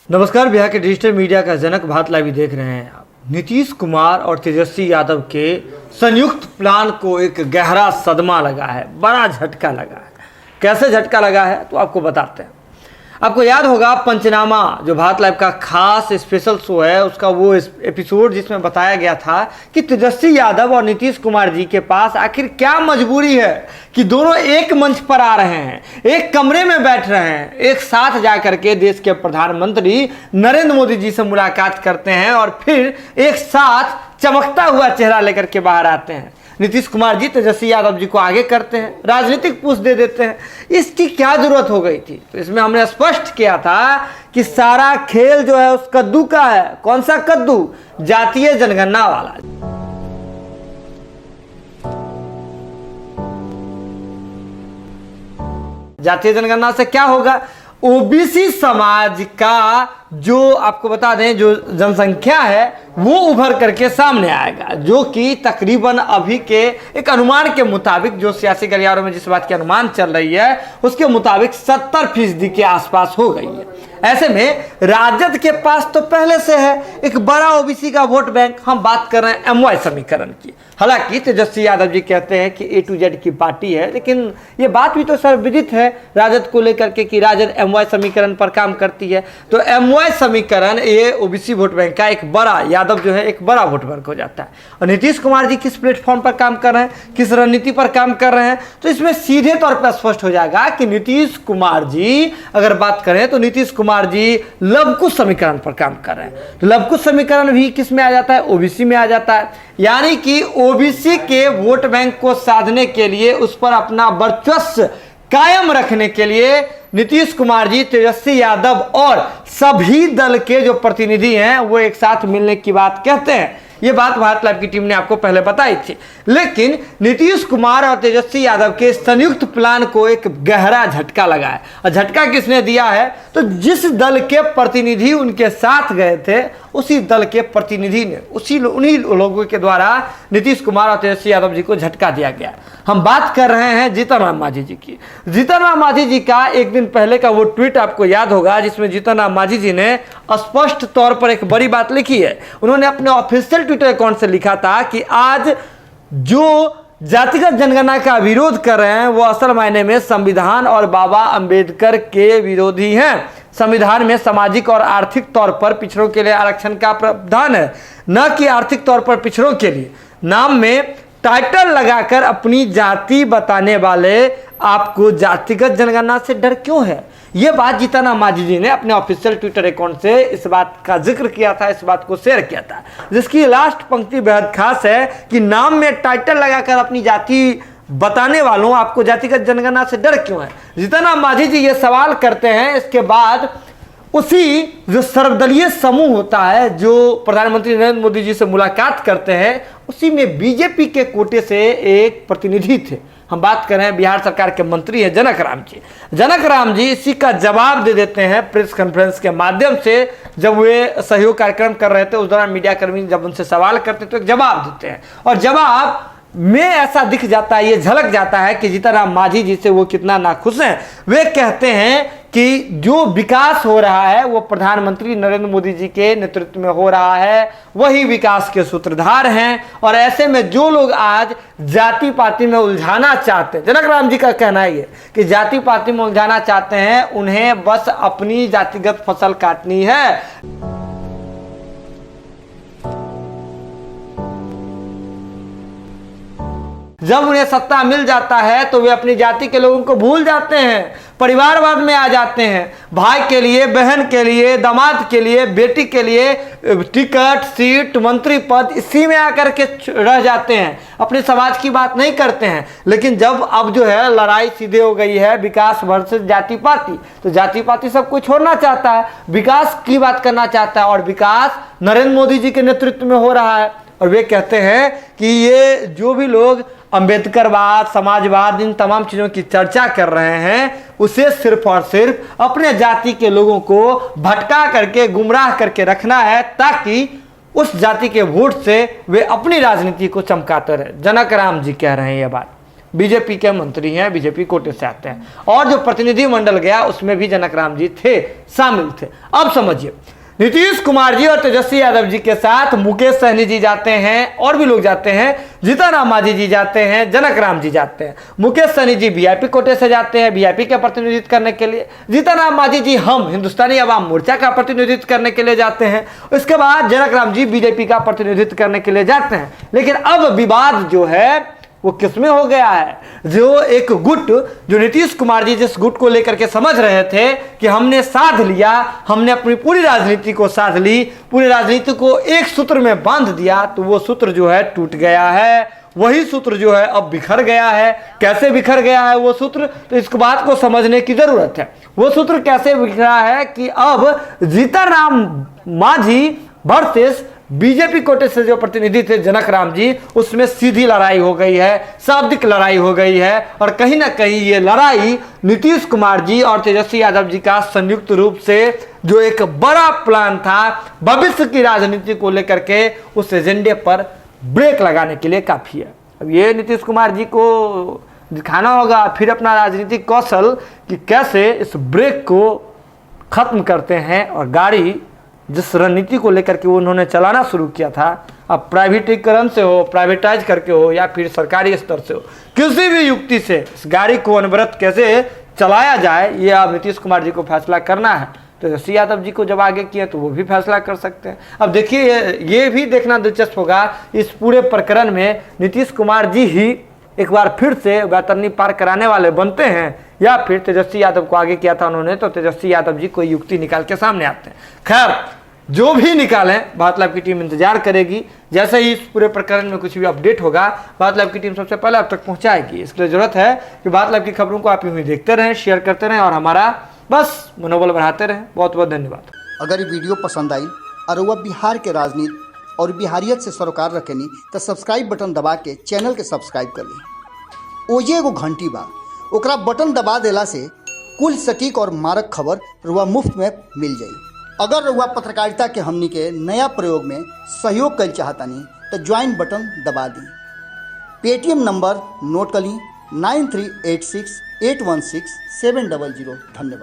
नमस्कार, बिहार के digital media का जनक भारत लाइव देख रहे हैं आप। नीतीश कुमार और तेजस्वी यादव के संयुक्त प्लान को एक गहरा सदमा लगा है, बड़ा झटका लगा है। कैसे झटका लगा है तो आपको बताते हैं। आपको याद होगा पंचनामा जो भारत लाइव का खास स्पेशल शो है, उसका वो एपिसोड जिसमें बताया गया था कि तेजस्वी यादव और नीतीश कुमार जी के पास आखिर क्या मजबूरी है कि दोनों एक मंच पर आ रहे हैं, एक कमरे में बैठ रहे हैं, एक साथ जाकर के देश के प्रधानमंत्री नरेंद्र मोदी जी से मुलाकात करते हैं और फिर एक साथ चमकता हुआ चेहरा लेकर के बाहर आते हैं। नीतीश कुमार जी तेजस्वी यादव जी को आगे करते हैं, राजनीतिक पुश दे देते हैं। इसकी क्या जरूरत हो गई थी? तो इसमें हमने स्पष्ट किया था कि सारा खेल जो है उस कद्दू का है। कौन सा कद्दू? जातीय जनगणना वाला। जातीय जनगणना से क्या होगा? ओबीसी समाज का जो आपको बता दें जो जनसंख्या है वो उभर करके सामने आएगा, जो कि तकरीबन अभी के एक अनुमान के मुताबिक, जो सियासी गलियारों में जिस बात की अनुमान चल रही है उसके मुताबिक 70% के आसपास हो गई है। ऐसे में राजद के पास तो पहले से है एक बड़ा ओबीसी का वोट बैंक। हम बात कर रहे हैं एमवाई समीकरण की। हालांकि तेजस्वी यादव जी कहते हैं कि A to Z की पार्टी है, लेकिन ये बात भी तो सर्वविदित है राजद को लेकर के कि राजद एमवाई समीकरण पर काम करती है। तो एमवाई समीकरण ये ओबीसी वोट बैंक का एक बड़ा, यादव जो है एक बड़ा वोट बैंक हो जाता है। और नीतीश कुमार जी किस प्लेटफॉर्म पर काम कर रहे हैं, किस रणनीति पर काम कर रहे हैं, तो इसमें सीधे तौर पर स्पष्ट हो जाएगा कि नीतीश कुमार जी अगर बात करें तो नीतीश कुमार जी लवकुश समीकरण पर काम कर रहे हैं। तो लवकुश समीकरण भी किस में आ जाता है? ओबीसी में आ जाता है। यानी कि ओबीसी के वोट बैंक को साधने के लिए, उस पर अपना वर्चस्व कायम रखने के लिए नीतीश कुमार जी, तेजस्वी यादव और सभी दल के जो प्रतिनिधि हैं वो एक साथ मिलने की बात कहते हैं। ये बात भारत लाइव की टीम ने आपको पहले बताई थी। लेकिन नीतीश कुमार और तेजस्वी यादव के संयुक्त प्लान को एक गहरा झटका लगा है। और झटका किसने दिया है? तो जिस दल के प्रतिनिधि उनके साथ गए थे उसी दल के प्रतिनिधि ने, उन्हीं लोगों के द्वारा नीतीश कुमार और तेजस्वी यादव जी को झटका दिया गया। हम बात कर रहे हैं जीतन राम मांझी जी की। जीतन राम मांझी जी का एक दिन पहले का वो ट्वीट आपको याद होगा, जिसमें जीतन राम मांझी जी ने स्पष्ट तौर पर एक बड़ी बात लिखी है। उन्होंने अपने ऑफिशियल ट्विटर अकाउंट से लिखा था कि आज जो जातिगत जनगणना का विरोध कर रहे हैं वो असल मायने में संविधान और बाबा अंबेडकर के विरोधी हैं। संविधान में सामाजिक और आर्थिक तौर पर पिछड़ों के लिए आरक्षण का प्रावधान है, न कि आर्थिक तौर पर पिछड़ों के लिए। नाम में टाइटल लगाकर अपनी जाति बताने वाले आपको जातिगत जनगणना से डर क्यों है? ये बात जीतन राम मांझी जी ने अपने ऑफिशियल ट्विटर अकाउंट से इस बात का जिक्र किया था, इस बात को शेयर किया था, जिसकी लास्ट पंक्ति बेहद खास है कि नाम में टाइटल लगाकर अपनी जाति बताने वालों आपको जातिगत जनगणना से डर क्यों है? जीतन राम मांझी जी ये सवाल करते हैं। इसके बाद उसी जो सर्वदलीय समूह होता है जो प्रधानमंत्री नरेंद्र मोदी जी से मुलाकात करते हैं, उसी में बीजेपी के कोटे से एक प्रतिनिधि थे। हम बात कर रहे हैं बिहार सरकार के मंत्री हैं जनक राम जी। जनक राम जी इसी का जवाब दे देते हैं प्रेस कॉन्फ्रेंस के माध्यम से। जब वे सहयोग कार्यक्रम कर रहे थे उस दौरान मीडिया कर्मी जब उनसे सवाल करते तो एक जवाब देते हैं, और जवाब में ऐसा दिख जाता है, ये झलक जाता है कि जीतन राम मांझी जी से वो कितना नाखुश हैं। वे कहते हैं कि जो विकास हो रहा है वो प्रधानमंत्री नरेंद्र मोदी जी के नेतृत्व में हो रहा है, वही विकास के सूत्रधार हैं। और ऐसे में जो लोग आज जाति पाति में उलझाना चाहते हैं, जनक राम जी का कहना है कि जाति पाति में उलझाना चाहते हैं, उन्हें बस अपनी जातिगत फसल काटनी है। जब उन्हें सत्ता मिल जाता है तो वे अपनी जाति के लोगों को भूल जाते हैं, परिवारवाद में आ जाते हैं। भाई के लिए, बहन के लिए, दामाद के लिए, बेटी के लिए टिकट, सीट, मंत्री पद, इसी में आकर के रह जाते हैं, अपने समाज की बात नहीं करते हैं। लेकिन जब अब जो है लड़ाई सीधे हो गई है विकास वर्सेस जाति पाति, तो जाति पाति सब कुछ छोड़ना चाहता है, विकास की बात करना चाहता है, और विकास नरेंद्र मोदी जी के नेतृत्व में हो रहा है। और वे कहते हैं कि ये जो भी लोग अंबेडकरवाद, समाजवाद, इन तमाम चीज़ों की चर्चा कर रहे हैं, उसे सिर्फ और सिर्फ अपने जाति के लोगों को भटका करके, गुमराह करके रखना है, ताकि उस जाति के वोट से वे अपनी राजनीति को चमकाते रहे। जनक राम जी कह रहे हैं ये बात। बीजेपी के मंत्री हैं, बीजेपी कोटे से आते हैं। और जो प्रतिनिधि मंडल गया उसमें भी जनक राम जी थे, शामिल थे। अब समझिए, नीतीश कुमार जी और तेजस्वी यादव जी के साथ मुकेश सहनी जी जाते हैं, और भी लोग जाते हैं, जीतन राम मांझी जी जाते हैं, जनक राम जी जाते हैं। मुकेश सहनी जी वीआईपी कोटे से जाते हैं, वीआईपी का प्रतिनिधित्व करने के लिए। जीतन राम मांझी जी हम हिंदुस्तानी अवाम मोर्चा का प्रतिनिधित्व करने के लिए जाते हैं। उसके बाद जनक राम जी बीजेपी का प्रतिनिधित्व करने के लिए जाते हैं। लेकिन अब विवाद जो है वो किसमें हो गया है? जो एक गुट, जो नीतीश कुमार जी जिस गुट को लेकर के समझ रहे थे कि हमने साध लिया, हमने अपनी पूरी राजनीति को साध ली, पूरी राजनीति को एक सूत्र में बांध दिया, तो वो सूत्र जो है टूट गया है। वही सूत्र जो है अब बिखर गया है। कैसे बिखर गया है वो सूत्र, तो इस बात को समझने की जरूरत है। वो सूत्र कैसे बिखरा है कि अब जीतन राम मांझी वर्सेस बीजेपी कोटे से जो प्रतिनिधि थे जनक राम जी, उसमें सीधी लड़ाई हो गई है, शाब्दिक लड़ाई हो गई है। और कहीं ना कहीं ये लड़ाई नीतीश कुमार जी और तेजस्वी यादव जी का संयुक्त रूप से जो एक बड़ा प्लान था भविष्य की राजनीति को लेकर के, उस एजेंडे पर ब्रेक लगाने के लिए काफी है। अब ये नीतीश कुमार जी को दिखाना होगा फिर अपना राजनीतिक कौशल कि कैसे इस ब्रेक को खत्म करते हैं और गाड़ी जिस रणनीति को लेकर के वो उन्होंने चलाना शुरू किया था, अब प्राइवेटीकरण से हो, प्राइवेटाइज करके हो, या फिर सरकारी स्तर से हो, किसी भी युक्ति से इस गाड़ी को अनवरत कैसे चलाया जाए, ये अब नीतीश कुमार जी को फैसला करना है। तो तेजस्वी यादव जी को जब आगे किया तो वो भी फैसला कर सकते हैं। अब देखिए, ये भी देखना दिलचस्प होगा इस पूरे प्रकरण में नीतीश कुमार जी ही एक बार फिर से वैतरणी पार कराने वाले बनते हैं, या फिर तेजस्वी यादव को आगे किया था उन्होंने, तो तेजस्वी यादव जी कोई युक्ति निकाल के सामने आते हैं। खैर, जो भी निकालें, बात लाइव की टीम इंतजार करेगी। जैसे ही इस पूरे प्रकरण में कुछ भी अपडेट होगा, बात लाइव की टीम सबसे पहले आप तक पहुंचाएगी। इसलिए जरूरत है कि बात लाइव की खबरों को आप यूं ही देखते रहें, शेयर करते रहें और हमारा बस मनोबल बढ़ाते रहें। बहुत बहुत धन्यवाद। अगर ये वीडियो पसंद आई और वह बिहार के राजनीति और बिहारियत से सरोकार रखेनी, तो सब्सक्राइब बटन दबा के चैनल के सब्सक्राइब कर ली। ओजे एगो घंटी बा, ओकरा बटन दबा देला से कुल सटीक और मारक खबर रुआ मुफ्त में मिल जाई। अगर रुआ पत्रकारिता के हमनी के नया प्रयोग में सहयोग कर चाहतानी तो ज्वाइन बटन दबा दी। पेटीएम नंबर नोट कर ली 9386816700। धन्यवाद।